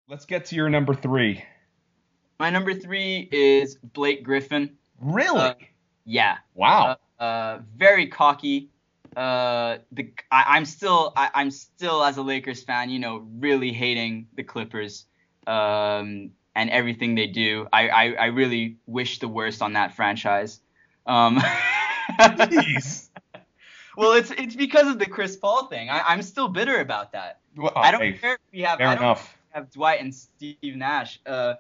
Let's get to your number three. My number three is Blake Griffin. Really? Uh, yeah, Wow. very cocky. I'm still as a Lakers fan, really hating the Clippers, and everything they do. I really wish the worst on that franchise. Um, Jeez. well, it's because of the Chris Paul thing. I'm still bitter about that. Well, I don't hey, care if we have fair I don't care if enough. we have Dwight and Steve Nash.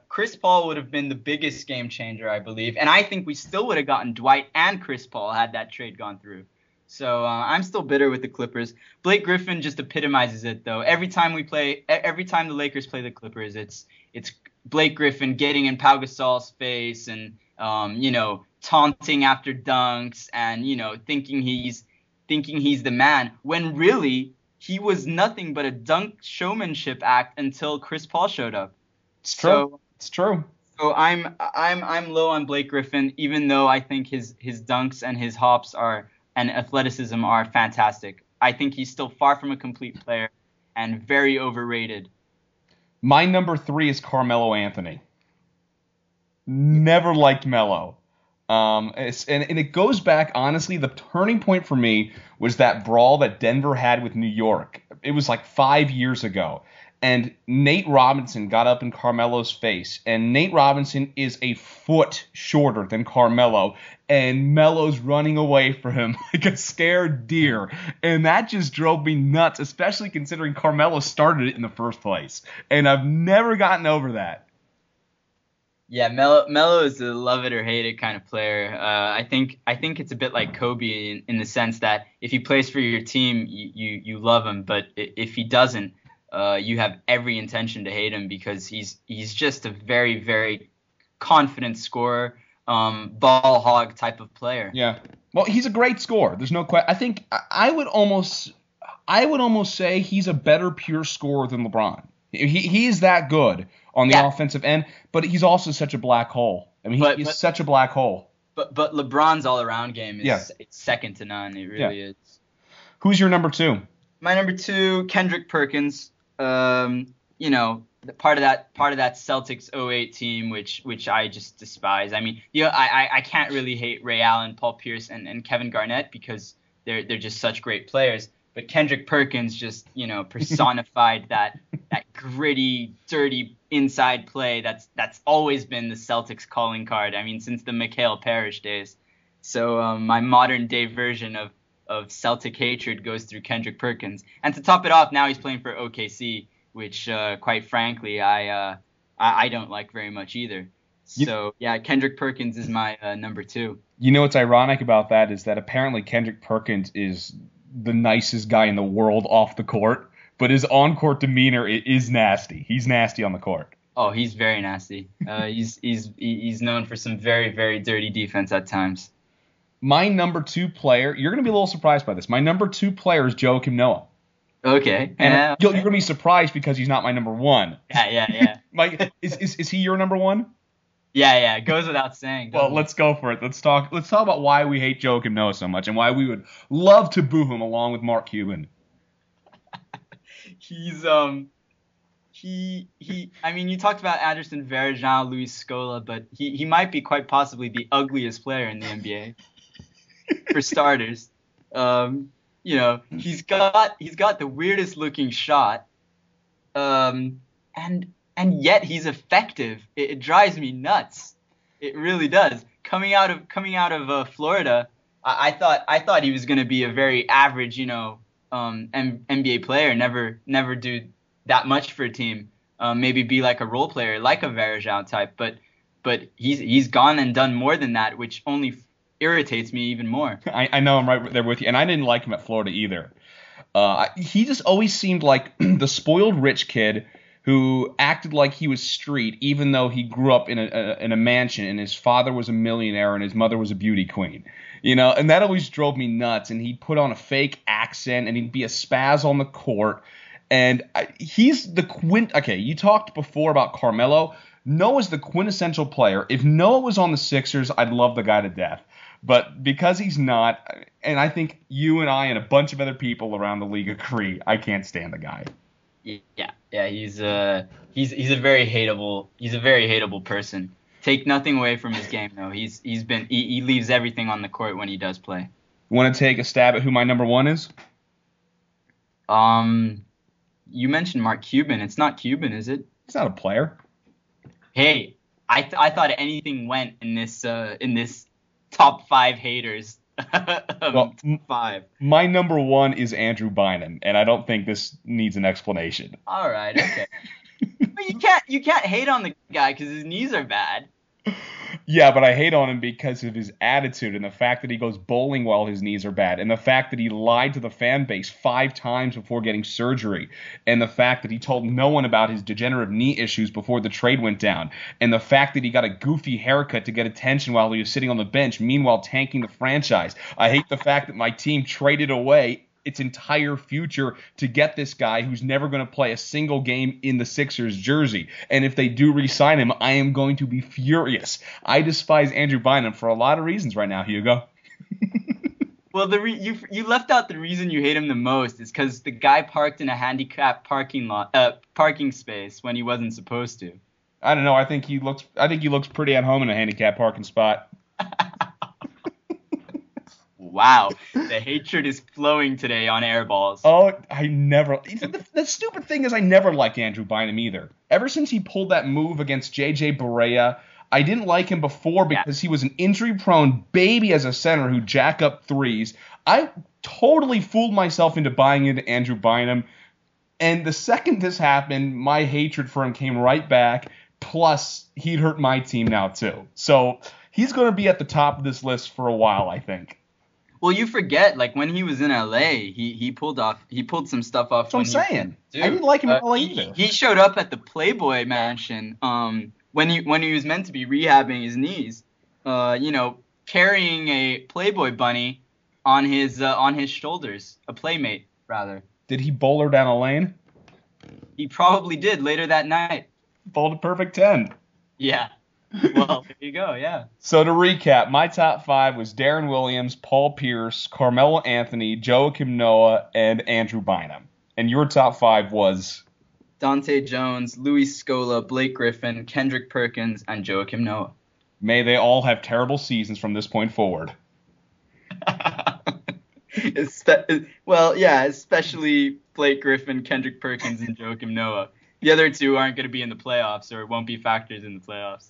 Chris Paul would have been the biggest game changer, I believe, and I think we still would have gotten Dwight and Chris Paul had that trade gone through. So I'm still bitter with the Clippers. Blake Griffin just epitomizes it, though. Every time the Lakers play the Clippers, it's Blake Griffin getting in Pau Gasol's face and taunting after dunks and thinking he's the man when really he was nothing but a dunk showmanship act until Chris Paul showed up. It's true. So It's true. so I'm low on Blake Griffin, even though I think his dunks and his hops are and athleticism are fantastic. I think he's still far from a complete player and very overrated. My number three is Carmelo Anthony. Never liked Melo. And it goes back, honestly, the turning point for me was that brawl that Denver had with New York. It was like 5 years ago. And Nate Robinson got up in Carmelo's face. And Nate Robinson is a foot shorter than Carmelo. And Melo's running away from him like a scared deer. And that just drove me nuts, especially considering Carmelo started it in the first place. And I've never gotten over that. Yeah, Melo is a love it or hate it kind of player. I think it's a bit like Kobe in the sense that if he plays for your team, you love him, but if he doesn't, you have every intention to hate him because he's just a very very confident scorer, ball hog type of player. Yeah. Well, he's a great scorer. There's no question. I think I would almost say he's a better pure scorer than LeBron. He is that good on the Yeah, offensive end, but he's also such a black hole. I mean, but he's but such a black hole. but LeBron's all around game Yeah. is it's second to none. It Yeah. really is. Who's your number two? My number two, Kendrick Perkins. Part of that Celtics '08 team, which I just despise. I mean, I can't really hate Ray Allen, Paul Pierce, and Kevin Garnett because they're just such great players. But Kendrick Perkins just personified that gritty, dirty inside play that's always been the Celtics calling card. I mean, since the Mikhail Parrish days. So my modern day version of Celtic hatred goes through Kendrick Perkins. And to top it off, now he's playing for OKC, which quite frankly I don't like very much either. You, So yeah, Kendrick Perkins is my number two. you know what's ironic about that is that apparently Kendrick Perkins is the nicest guy in the world off the court, but his on-court demeanor is nasty. He's nasty on the court. Oh, he's very nasty. He's known for some very very dirty defense at times. My number two player, you're going to be a little surprised by this. My number two player is Joakim Noah. Okay. And Yeah. you're Okay. going to be surprised because he's not my number one. Yeah. Yeah. Yeah. Is he your number one? Yeah. Yeah. It goes without saying. Well, Doesn't it? let's go for it. Let's talk about why we hate Joakim Noah so much and why we would love to boo him along with Mark Cuban. He's he. I mean, you talked about Anderson Varejão, Luis Scola, but he might be quite possibly the ugliest player in the NBA for starters. He's got the weirdest looking shot. And yet he's effective. It drives me nuts. It really does. Coming out of Florida, I thought he was going to be a very average, NBA player. Never do that much for a team. Maybe be like a role player, like a Varejão type. But he's gone and done more than that, which only irritates me even more. I know I'm right there with you, and I didn't like him at Florida either. He just always seemed like the spoiled rich kid who acted like he was street, even though he grew up in a mansion and his father was a millionaire and his mother was a beauty queen. And that always drove me nuts. And he'd put on a fake accent and he'd be a spaz on the court. And he's the Okay, you talked before about Carmelo. Noah's the quintessential player. If Noah was on the Sixers, I'd love the guy to death. But because he's not, and I think you and I and a bunch of other people around the league agree, I can't stand the guy. Yeah. He's a very hateable person. Take nothing away from his game though. He leaves everything on the court when he does play. Want to take a stab at who my number one is? You mentioned Mark Cuban. It's not Cuban, is it? He's not a player. Hey, I thought anything went in this top 5 haters. Well, five. My number one is Andrew Bynum, and I don't think this needs an explanation. All right, okay. But you can't hate on the guy because his knees are bad. Yeah, but I hate on him because of his attitude and the fact that he goes bowling while his knees are bad, and the fact that he lied to the fan base 5 times before getting surgery, and the fact that he told no one about his degenerative knee issues before the trade went down, and the fact that he got a goofy haircut to get attention while he was sitting on the bench, meanwhile tanking the franchise. I hate the fact that my team traded away its entire future to get this guy who's never going to play a single game in the Sixers jersey. And if they do re-sign him, I am going to be furious. I despise Andrew Bynum for a lot of reasons right now, Hugo. Well, you left out the reason you hate him the most is because the guy parked in a handicapped parking space when he wasn't supposed to. I don't know. I think he looks pretty at home in a handicapped parking spot. Wow, the hatred is flowing today on Airballs. Oh, the stupid thing is I never liked Andrew Bynum either. Ever since he pulled that move against J.J. Barea, I didn't like him before because he was an injury-prone baby as a center who jack up threes. I totally fooled myself into buying into Andrew Bynum, and the second this happened, my hatred for him came right back, plus he'd hurt my team now too. So he's going to be at the top of this list for a while, I think. Well, you forget, like when he was in LA, he pulled some stuff off. That's what I'm saying. I didn't like him in LA either. He showed up at the Playboy Mansion when he was meant to be rehabbing his knees, carrying a Playboy bunny on his shoulders, a playmate rather. Did he bowl her down a lane? He probably did later that night. Bowled a perfect 10. Yeah. Well, there you go, yeah. So to recap, my top 5 was Darren Williams, Paul Pierce, Carmelo Anthony, Joakim Noah, and Andrew Bynum. And your top 5 was? Dante Jones, Luis Scola, Blake Griffin, Kendrick Perkins, and Joakim Noah. May they all have terrible seasons from this point forward. Especially Blake Griffin, Kendrick Perkins, and Joakim Noah. The other two aren't going to be in the playoffs or won't be factors in the playoffs.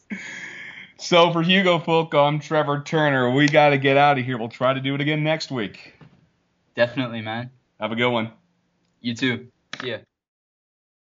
So for Hugo Fulco, I'm Trevor Turner. We got to get out of here. We'll try to do it again next week. Definitely, man. Have a good one. You too. See ya.